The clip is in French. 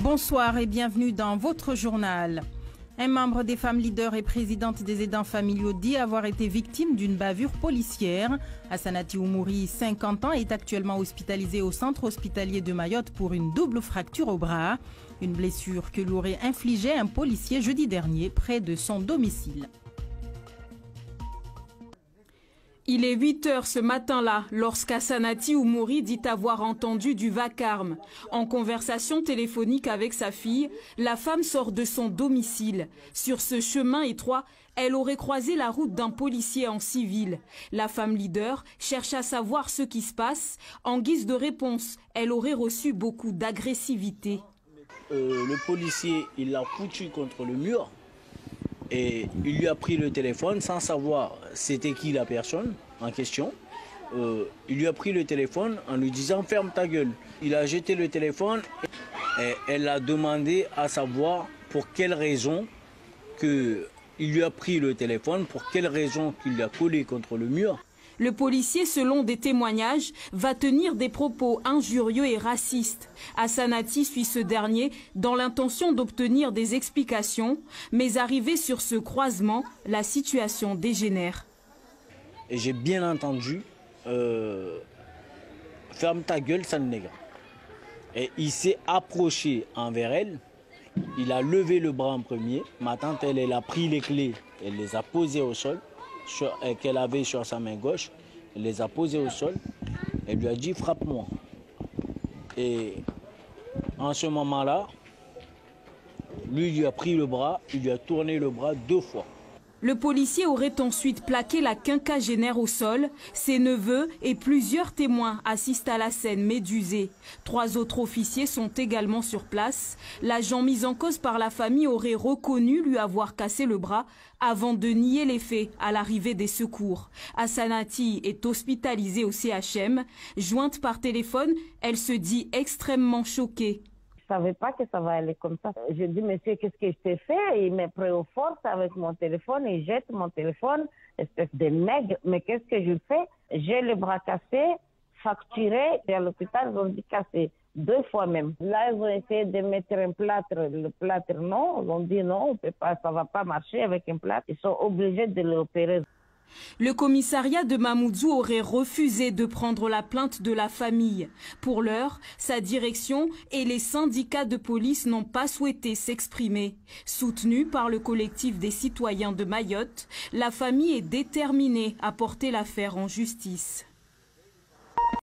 Bonsoir et bienvenue dans votre journal. Un membre des femmes leaders et présidente des aidants familiaux dit avoir été victime d'une bavure policière. Hassanati Oumouri, 50 ans, est actuellement hospitalisé au centre hospitalier de Mayotte pour une double fracture au bras. Une blessure que lui aurait infligée un policier jeudi dernier près de son domicile. Il est 8 h ce matin-là lorsqu'Hassanati Oumouri dit avoir entendu du vacarme. En conversation téléphonique avec sa fille, la femme sort de son domicile. Sur ce chemin étroit, elle aurait croisé la route d'un policier en civil. La femme leader cherche à savoir ce qui se passe. En guise de réponse, elle aurait reçu beaucoup d'agressivité. Le policier, il l'a foutu contre le mur. Et il lui a pris le téléphone sans savoir c'était qui la personne en question. Il lui a pris le téléphone en lui disant « ferme ta gueule ». Il a jeté le téléphone et elle a demandé à savoir pour quelle raison il lui a pris le téléphone, pour quelle raison qu'il l'a collé contre le mur. Le policier, selon des témoignages, va tenir des propos injurieux et racistes. Hassanati suit ce dernier dans l'intention d'obtenir des explications, mais arrivé sur ce croisement, la situation dégénère. Et j'ai bien entendu ferme ta gueule, sale nègre. Et il s'est approché envers elle, il a levé le bras en premier. Ma tante, elle a pris les clés, elle les a posées au sol. Qu'elle avait sur sa main gauche, elle les a posées au sol, elle lui a dit frappe-moi. Et en ce moment-là, lui a pris le bras, il lui a tourné le bras 2 fois. Le policier aurait ensuite plaqué la quinquagénaire au sol. Ses neveux et plusieurs témoins assistent à la scène médusée. 3 autres officiers sont également sur place. L'agent mis en cause par la famille aurait reconnu lui avoir cassé le bras avant de nier les faits à l'arrivée des secours. Hassanati est hospitalisée au CHM. Jointe par téléphone, elle se dit extrêmement choquée. Je ne savais pas que ça va aller comme ça. Je dis, monsieur, qu'est-ce que je t'ai fait? Il me prend aux forces avec mon téléphone, il jette mon téléphone, espèce de nègre. Mais qu'est-ce que je fais? J'ai le bras cassé, facturé, et à l'hôpital, ils ont dit cassé 2 fois même. Là, ils ont essayé de mettre un plâtre. Le plâtre, non. Ils ont dit non, on peut pas, ça ne va pas marcher avec un plâtre. Ils sont obligés de l'opérer. Le commissariat de Mamoudzou aurait refusé de prendre la plainte de la famille. Pour l'heure, sa direction et les syndicats de police n'ont pas souhaité s'exprimer. Soutenue par le collectif des citoyens de Mayotte, la famille est déterminée à porter l'affaire en justice.